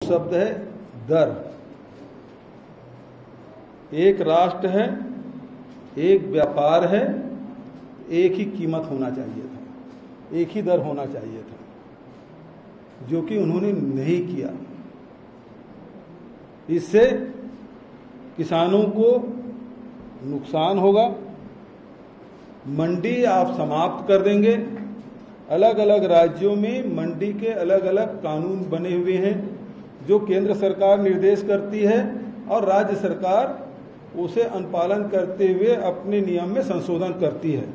शब्द है दर। एक राष्ट्र है, एक व्यापार है, एक ही कीमत होना चाहिए था, एक ही दर होना चाहिए था, जो कि उन्होंने नहीं किया। इससे किसानों को नुकसान होगा। मंडी आप समाप्त कर देंगे। अलग अलग राज्यों में मंडी के अलग अलग कानून बने हुए हैं, जो केंद्र सरकार निर्देश करती है और राज्य सरकार उसे अनुपालन करते हुए अपने नियम में संशोधन करती है।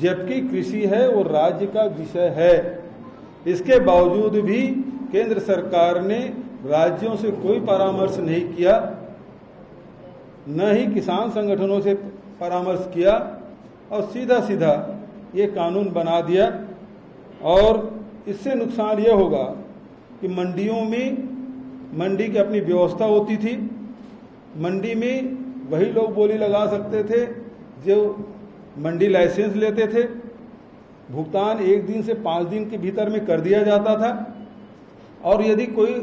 जबकि कृषि है वो राज्य का विषय है। इसके बावजूद भी केंद्र सरकार ने राज्यों से कोई परामर्श नहीं किया, न ही किसान संगठनों से परामर्श किया, और सीधा सीधा ये कानून बना दिया। और इससे नुकसान ये होगा कि मंडियों में, मंडी की अपनी व्यवस्था होती थी। मंडी में वही लोग बोली लगा सकते थे जो मंडी लाइसेंस लेते थे। भुगतान 1 दिन से 5 दिन के भीतर में कर दिया जाता था। और यदि कोई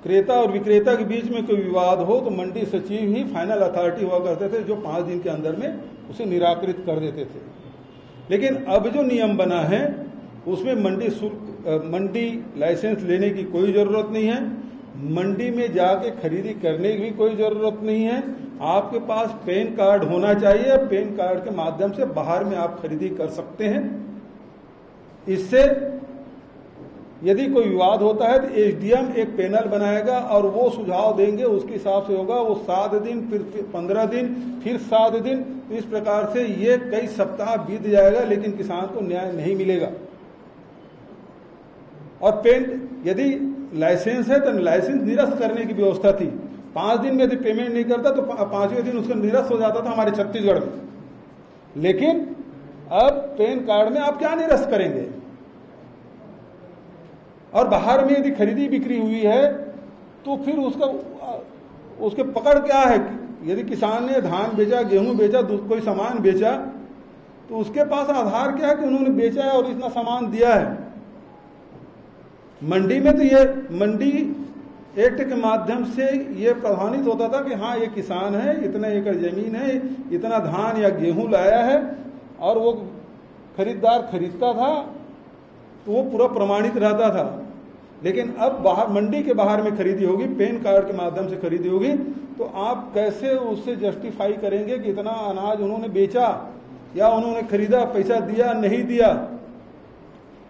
क्रेता और विक्रेता के बीच में कोई विवाद हो तो मंडी सचिव ही फाइनल अथॉरिटी हुआ करते थे, जो 5 दिन के अंदर में उसे निराकृत कर देते थे। लेकिन अब जो नियम बना है उसमें मंडी शुल्क, मंडी लाइसेंस लेने की कोई ज़रूरत नहीं है। मंडी में जाके खरीदी करने की भी कोई ज़रूरत नहीं है। आपके पास पैन कार्ड होना चाहिए। पैन कार्ड के माध्यम से बाहर में आप खरीदी कर सकते हैं। इससे यदि कोई विवाद होता है तो एसडीएम एक पैनल बनाएगा और वो सुझाव देंगे, उसके हिसाब से होगा। वो 7 दिन, फिर 15 दिन, फिर 7 दिन, इस प्रकार से ये कई सप्ताह बीत जाएगा, लेकिन किसान को न्याय नहीं मिलेगा। और यदि लाइसेंस है तो लाइसेंस निरस्त करने की व्यवस्था थी। 5 दिन में यदि पेमेंट नहीं करता तो 5वें दिन उसका निरस्त हो जाता था हमारे छत्तीसगढ़ में। लेकिन अब पैन कार्ड में आप क्या निरस्त करेंगे? और बाहर में यदि खरीदी बिक्री हुई है तो फिर उसके पकड़ क्या है? यदि किसान ने धान बेचा, गेहूं बेचा, कोई सामान बेचा, तो उसके पास आधार क्या है कि उन्होंने बेचा है और इतना सामान दिया है। मंडी में तो ये मंडी एक्ट के माध्यम से ये प्रमाणित होता था कि हाँ ये किसान है, इतना एकड़ जमीन है, इतना धान या गेहूं लाया है, और वो खरीदार खरीदता था तो वो पूरा प्रमाणित रहता था। लेकिन अब बाहर, मंडी के बाहर में खरीदी होगी, पैन कार्ड के माध्यम से खरीदी होगी, तो आप कैसे उससे जस्टिफाई करेंगे कि इतना अनाज उन्होंने बेचा या उन्होंने खरीदा, पैसा दिया नहीं दिया,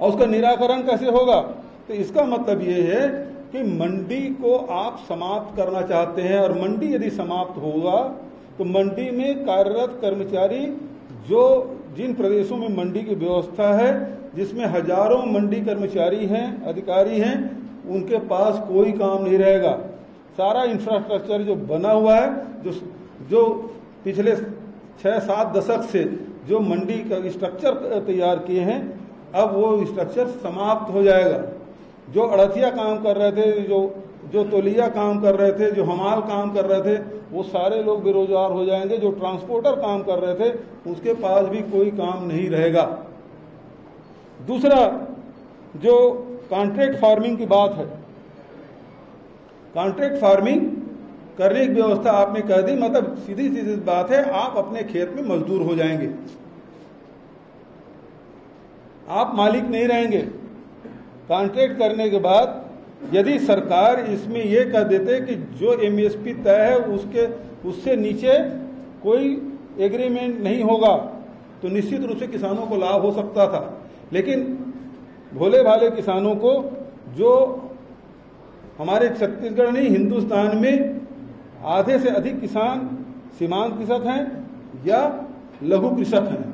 और उसका निराकरण कैसे होगा? तो इसका मतलब ये है कि मंडी को आप समाप्त करना चाहते हैं। और मंडी यदि समाप्त होगा तो मंडी में कार्यरत कर्मचारी, जो जिन प्रदेशों में मंडी की व्यवस्था है, जिसमें हजारों मंडी कर्मचारी हैं, अधिकारी हैं, उनके पास कोई काम नहीं रहेगा। सारा इंफ्रास्ट्रक्चर जो बना हुआ है, जो पिछले 6-7 दशक से जो मंडी का स्ट्रक्चर तैयार किए हैं, अब वो स्ट्रक्चर समाप्त हो जाएगा। जो अड़थिया काम कर रहे थे, जो तौलिया काम कर रहे थे, जो हमाल काम कर रहे थे, वो सारे लोग बेरोजगार हो जाएंगे। जो ट्रांसपोर्टर काम कर रहे थे उसके पास भी कोई काम नहीं रहेगा। दूसरा, जो कॉन्ट्रैक्ट फार्मिंग की बात है, कॉन्ट्रैक्ट फार्मिंग करने की व्यवस्था आपने कर दी, मतलब सीधी सीधी बात है, आप अपने खेत में मजदूर हो जाएंगे, आप मालिक नहीं रहेंगे। कॉन्ट्रैक्ट करने के बाद यदि सरकार इसमें यह कह देते कि जो एमएसपी तय है उससे नीचे कोई एग्रीमेंट नहीं होगा, तो निश्चित रूप से किसानों को लाभ हो सकता था। लेकिन भोले भाले किसानों को, जो हमारे छत्तीसगढ़ नहीं हिंदुस्तान में आधे से अधिक किसान सीमांत कृषक हैं या लघु कृषक हैं,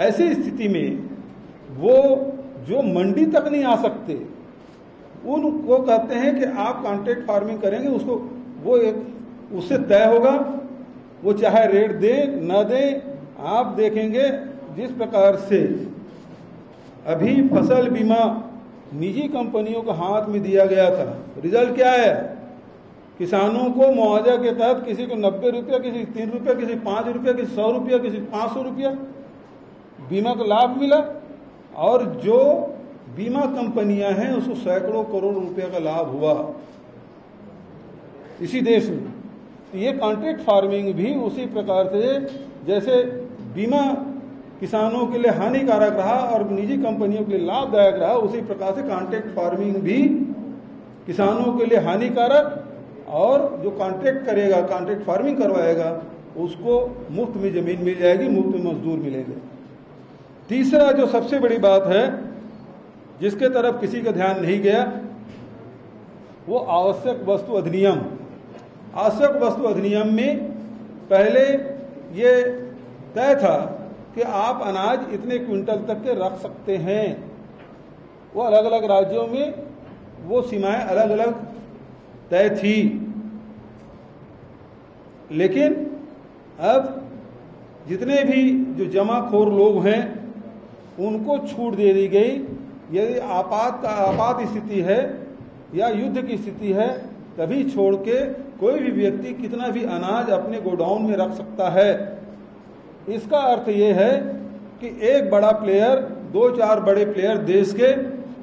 ऐसी स्थिति में वो जो मंडी तक नहीं आ सकते, उनको कहते हैं कि आप कॉन्ट्रैक्ट फार्मिंग करेंगे, उसको वो एक उससे तय होगा, वो चाहे रेट दे न दे। आप देखेंगे जिस प्रकार से अभी फसल बीमा निजी कंपनियों के हाथ में दिया गया था, रिजल्ट क्या है? किसानों को मुआवजा के तहत किसी को 90 रुपया, किसी 3 रुपया, किसी 5 रुपया, किसी 100 रुपया, किसी 500 रुपया बीमा का लाभ मिला। और जो बीमा कंपनियां हैं, उसको सैकड़ों करोड़ रुपए का लाभ हुआ इसी देश में। तो ये कॉन्ट्रैक्ट फार्मिंग भी उसी प्रकार से, जैसे बीमा किसानों के लिए हानिकारक रहा और निजी कंपनियों के लिए लाभदायक रहा, उसी प्रकार से कॉन्ट्रैक्ट फार्मिंग भी किसानों के लिए हानिकारक, और जो कॉन्ट्रैक्ट करेगा, कॉन्ट्रैक्ट फार्मिंग करवाएगा, उसको मुफ्त में जमीन मिल जाएगी, मुफ्त में मजदूर मिलेंगे। तीसरा जो सबसे बड़ी बात है जिसके तरफ किसी का ध्यान नहीं गया, वो आवश्यक वस्तु अधिनियम। आवश्यक वस्तु अधिनियम में पहले ये तय था कि आप अनाज इतने क्विंटल तक के रख सकते हैं। वो अलग अलग राज्यों में वो सीमाएं अलग अलग तय थी, लेकिन अब जितने भी जो जमाखोर लोग हैं उनको छूट दे दी गई। यदि आपात स्थिति है या युद्ध की स्थिति है तभी छोड़ के कोई भी व्यक्ति कितना भी अनाज अपने गोडाउन में रख सकता है। इसका अर्थ ये है कि एक बड़ा प्लेयर, 2-4 बड़े प्लेयर देश के,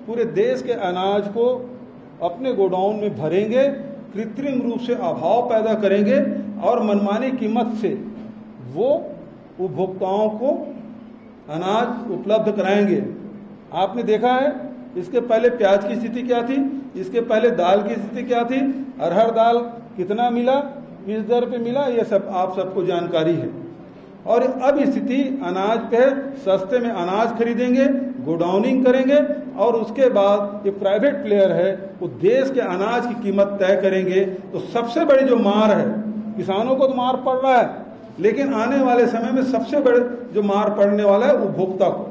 पूरे देश के अनाज को अपने गोडाउन में भरेंगे, कृत्रिम रूप से अभाव पैदा करेंगे और मनमानी कीमत से वो उपभोक्ताओं को अनाज उपलब्ध कराएंगे। आपने देखा है इसके पहले प्याज की स्थिति क्या थी, इसके पहले दाल की स्थिति क्या थी, अरहर दाल कितना मिला, किस दर पे मिला, ये सब आप सबको जानकारी है। और अब स्थिति अनाज पे, सस्ते में अनाज खरीदेंगे, गोडाउनिंग करेंगे और उसके बाद ये प्राइवेट प्लेयर है वो देश के अनाज की कीमत तय करेंगे। तो सबसे बड़ी जो मार है, किसानों को तो मार पड़ रहा है, लेकिन आने वाले समय में सबसे बड़े जो मार पड़ने वाला है उपभोक्ता को,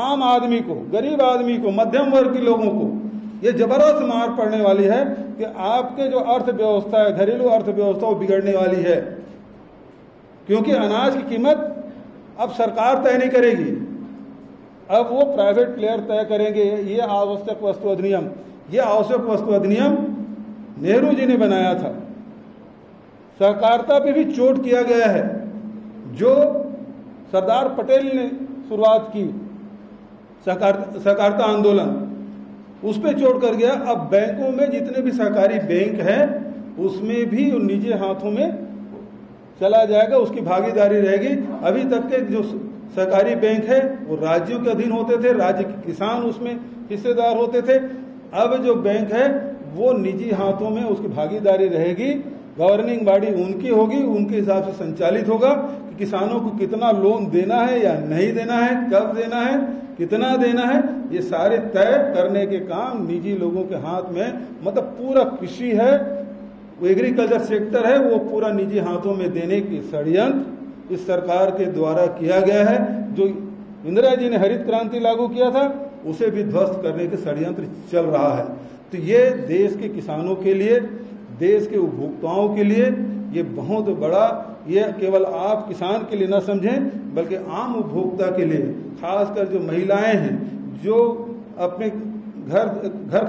आम आदमी को, गरीब आदमी को, मध्यम वर्ग के लोगों को ये जबरदस्त मार पड़ने वाली है कि आपके जो अर्थव्यवस्था है, घरेलू अर्थव्यवस्था, वो बिगड़ने वाली है। क्योंकि अनाज की कीमत अब सरकार तय नहीं करेगी, अब वो प्राइवेट प्लेयर तय करेंगे। ये आवश्यक वस्तु अधिनियम, ये आवश्यक वस्तु अधिनियम नेहरू जी ने बनाया था। सहकारिता पे भी चोट किया गया है, जो सरदार पटेल ने शुरुआत की सहकारिता आंदोलन, उस पे चोट कर गया। अब बैंकों में जितने भी सहकारी बैंक हैं उसमें भी निजी हाथों में चला जाएगा, उसकी भागीदारी रहेगी। अभी तक के जो सहकारी बैंक है वो राज्यों के अधीन होते थे, राज्य के किसान उसमें हिस्सेदार होते थे। अब जो बैंक है वो निजी हाथों में उसकी भागीदारी रहेगी, गवर्निंग बॉडी उनकी होगी, उनके हिसाब से संचालित होगा कि किसानों को कितना लोन देना है या नहीं देना है, कब देना है, कितना देना है, ये सारे तय करने के काम निजी लोगों के हाथ में, मतलब पूरा कृषि है, एग्रीकल्चर सेक्टर है, वो पूरा निजी हाथों में देने की षड्यंत्र इस सरकार के द्वारा किया गया है। जो इंदिरा जी ने हरित क्रांति लागू किया था उसे भी ध्वस्त करने के षड्यंत्र चल रहा है। तो ये देश के किसानों के लिए, देश के उपभोक्ताओं के लिए ये बहुत बड़ा, ये केवल आप किसान के लिए न समझें बल्कि आम उपभोक्ता के लिए, खासकर जो महिलाएं हैं जो अपने घर